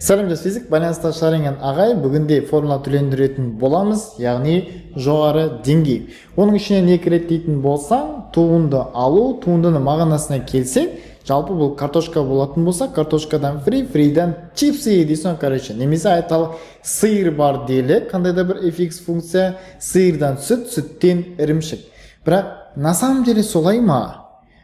Сәлем физик байланысташыларыңан ағай, бүгінде формула түлендіретін боламыз, яғни жоғары деңгей. Оның ішіне не кіреді дейтін болсаң, туынды алу, туындыны мағынасына келсек, жалпы бұл картошка болатын болса, картошкадан фриден чипсы дейсің, короче. Немесе айталық сиыр бар дейлі, қандай да бір fx функция, сиырдан сүт, сүттен ірімшік. Бірақ на самом деле солай ма?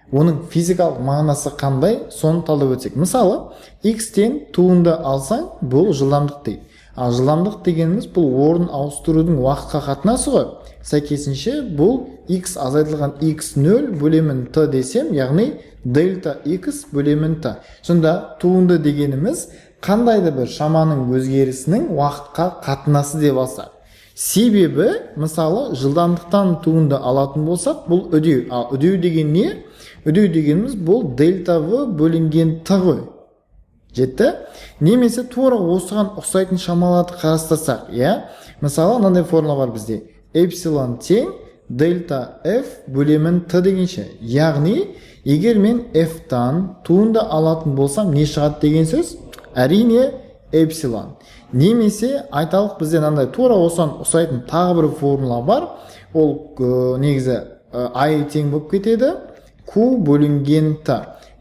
Оның физикалық мағынасы қандай, соны талдап өтсек. Мысалы, x-тен туынды алсаң, бұл жылдамдық дейді. Ал жылдамдық дегеніміз бұл орын ауыстырудың уақытқа қатынасы ғой. Сәйкесінше бұл x азайтылған x0 бөлемін t десем, яғни дельта x бөлемін t. Сонда туынды дегеніміз қандайды бір шаманың өзгерісінің уақытқа қатынасы деп алсақ. Себебі, мысалы, жылдамдықтан туынды алатын болсақ, бұл үдеу. Ал үдеу деген не? Үдеу дегеніміз бұл дельта v бөлінген t ғой. Жетті? Немесе тура осыған ұқсайтын шамаларды қарастырсақ, мысалы, мынандай формула бар бізде. Эпсилон тең дельта f бөлемін t дегенше. Яғни, егер мен f-тан туынды алатын болсам, не шығады деген сөз? Әрине, эпсилон. Немесе айталық бізде мынандай тура осыған ұқсайтын тағы бір формула бар. Ол негізі i тең болып кетеді. Q бөлінген t.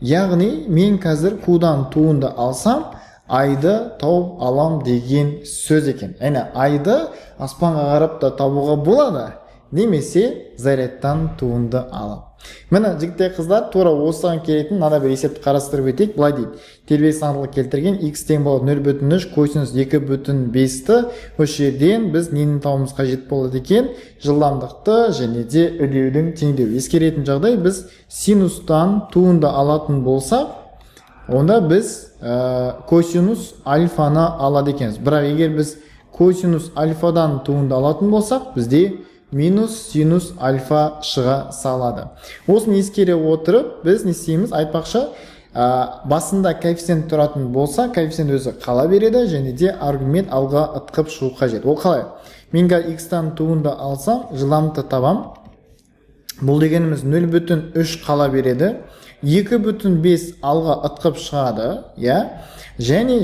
Яғни мен қазір Q-дан туынды алсам, айды тауып алам деген сөз екен. Әне айды аспанға қарап та табуға болады. Немесе зарядтан туынды алам. Міне жігіттер қыздар, тура осыған келетін мына бір есепті қарастырып өтейік. Былай дейді. Тербеліс заңдылығы келтірген x тең болады 0,3 косинус 2,5-ті. Осы жерден біз нені табуымыз қажет болады екен? Жылдамдықты және де үдеудің теңдеу. Ескеретін жағдай біз синустан туынды алатын болсақ, онда біз косинус альфаны алады екенбіз. Бірақ егер біз косинус альфадан туынды алатын болсақ, бізде минус синус альфа шыға салады. Осыны ескере отырып, біз не істейміз? Айтпақшы, басында коэффициент тұратын болса, коэффициент өзі қала береді, және де аргумент алға ытқып шығу қажет. Ол қалай? Мен x-тан туынды алсам, жылдамдықты табам. Бұл дегеніміз 0,3 қала береді. 2,5 алға ытқып шығады, және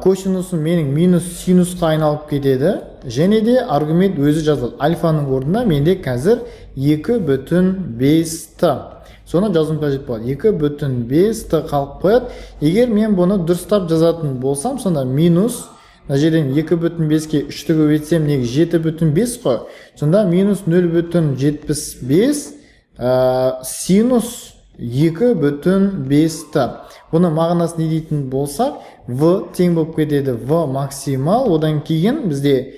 косинусын менің минус синусқа айналып кетеді, және де аргумент өзі жазылады. Альфаның орнына менде қазір 2,5t. Соны жазым қажет болады. 2,5t қалып қояды. Егер мен бұны дұрыстап жазатын болсам, сонда минус, мына жерден 2,5-ке 3-ті көбейтсем, неге 7,5 қой. Сонда минус 0,75 синус 2,5t. Бұны мағынасы не дейтін болсақ, v тең болып кетеді v максимал, одан кейін бізде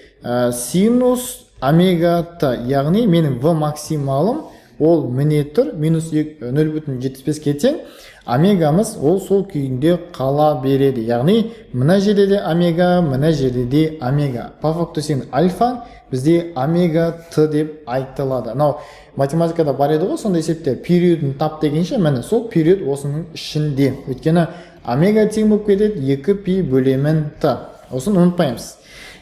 синус омега t, яғни менің v максималым ол міне тұр, минус 0,75-ке тең, омегамыз ол сол күйінде қала береді. Яғни мына жерде де омега, мына жерде де омега. По факту сен альфа бізде омега t деп айтылады. Математикада бар еді ғой, сонда есепте периодын тап дегенше, міне сол период осының ішінде. Өйткені омега тең болып кетеді 2π бөлемін t. Осын ұмытпаймыз.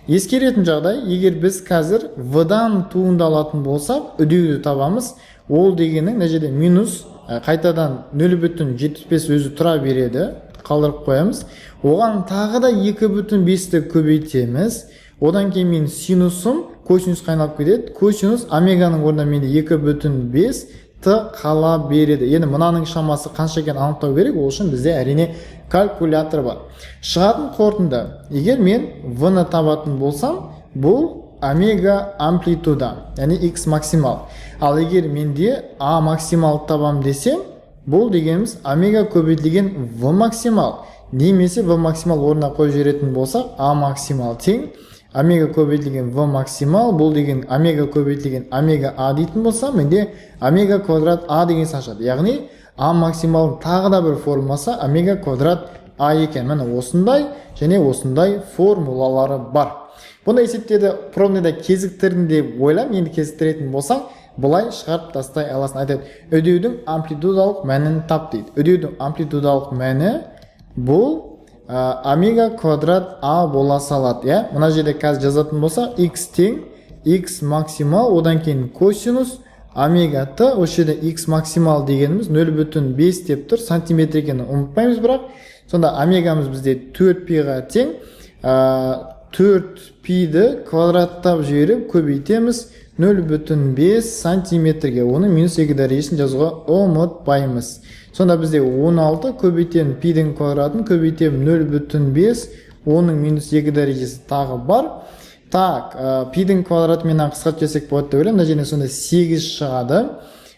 Ескеретін жағдай, егер біз қазір v-дан туынды алатын болсақ, үдеуді табамыз. Ол дегенің мына жерде минус қайтадан 0,75 өзі тұра береді, қалдырып қоямыз. Оған тағы да 2,5-ті көбейтеміз. Одан кейін мен синусым косинус қайналып кетеді. Косинус омеганың орнына менде 2,5t қала береді. Енді мынаның шамасы қанша екенін анықтау керек. Ол үшін бізде әрине калькулятор бар. Шығатын қорытынды, егер мен v-ны табатын болсам, бұл омега амплитуда, яғни x максимал. Ал егер менде a максимал табам десем, бұл дегеніміз омега көбейтілген v максимал. Немесе v максимал орнына қойып жіберетін болсақ, a максимал тең омега көбейтілген v максимал, бұл деген омега көбейтілген омега a дейтін болса, менде омега квадрат a деген сашады. Яғни a максималдың тағы да бір формуласы омега квадрат a екен. Міне осындай және осындай формулалары бар. Бұны есептерді пробныйда кезіктірін деп ойлам, енді кезіктіретін болсаң, бұлай шығарып тастай аласын. Айтады, үдеудің амплитудалық мәнін тап дейді. Үдеудің амплитудалық мәні бұл омега квадрат a бола салады. Мына жерде қазір жазатын болса, x тең x максимал, одан кейін косинус омега t. Осы жерде x максимал дегеніміз 0,5 деп тұр, сантиметр екенін ұмытпаймыз. Бірақ Сонда омегамыз бізде 4 пиға тең. 4 пиді квадраттап жіберіп көбейтеміз 0,5 сантиметрге. Оны минус 2 дәрежесін жазуға ұмытпаймыз. Сонда бізде 16 көбейтем пидің квадратын көбейтем 0,5, оның минус 2 дәрежесі тағы бар. Так, пидің квадратымен қысқартып жесек болады деп ойлаймын. Мына жерден сонда 8 шығады.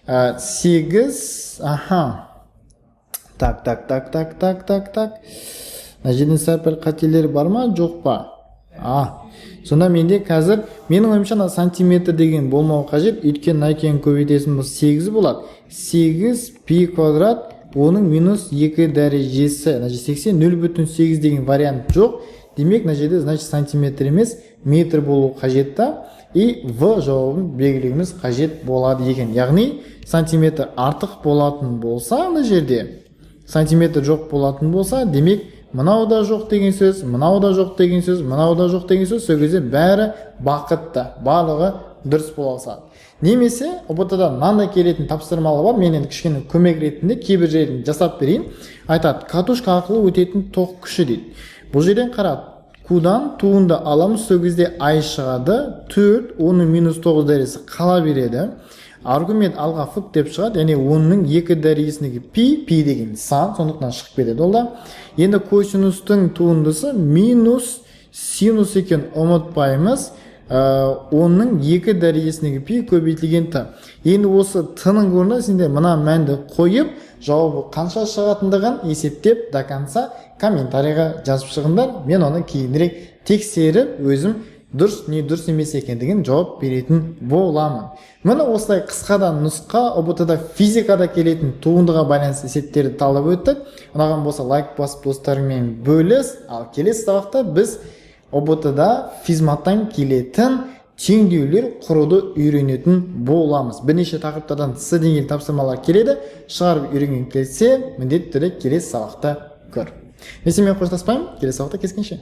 8, аха. Так. Мына жерден сәл қателер бар ма, жоқ па? Сонда менде қазір менің ойымша сантиметр деген болмау қажет. Өйткені найкен көбейтесін 8 болады. 8 пи квадрат, оның минус 2 дәрежесі. 80 0,8 деген вариант жоқ. Демек, мына жерде значит сантиметр емес, метр болу қажет та. И в жауабын белгілеуіміз қажет болады екен. Яғни сантиметр артық болатын болса, мына жерде сантиметр жоқ болатын болса, демек мынау да жоқ деген сөз, мынау да жоқ деген сөз, мынау да жоқ деген сөз, сол кезде бәрі бақытты, барлығы дұрыс бола салады. Немесе ұбт-да мынандай келетін тапсырмалы бар, мен енді кішкене көмек ретінде кейбір жерін жасап берейін. Айтады, катушка арқылы өтетін тоқ күші дейді. Бұл жерден қарап, Q-дан туынды аламыз, сол кезде I шығады, 4, оның минус 9 дәрежесі қала береді. Аргумент алға ф деп шығады, яғни оның 2 дәрежесіндегі пи деген сан, сондықтан шығып кетеді. Ол да енді косинустың туындысы минус синус екен ұмытпаймыз. Оның 2 дәрежесіндегі пи көбейтілген т. Енді осы т-ның орнына сендер мына мәнді қойып, жауабы қанша шығатындығын есептеп до конца комментарийға жазып шығыңдар. Мен оны кейінірек тексеріп, өзім дұрыс не дұрыс емес екендігін жауап беретін боламын. Міне осылай қысқадан нұсқа ұбт-да физикада келетін туындыға байланысты есептерді талдап өттік. Ұнаған болса лайк басып достарыңмен бөліс. Ал келесі сабақта біз ұбт-да физматтан келетін теңдеулер құруды үйренетін боламыз. Бірнеше тақырыптардан с деңгейлі тапсырмалар келеді. Шығарып үйренген келсе, міндетті түрде келесі сабақта көр. Мен сенімен қоштаспаймын. Келесі сабақта кездескенше.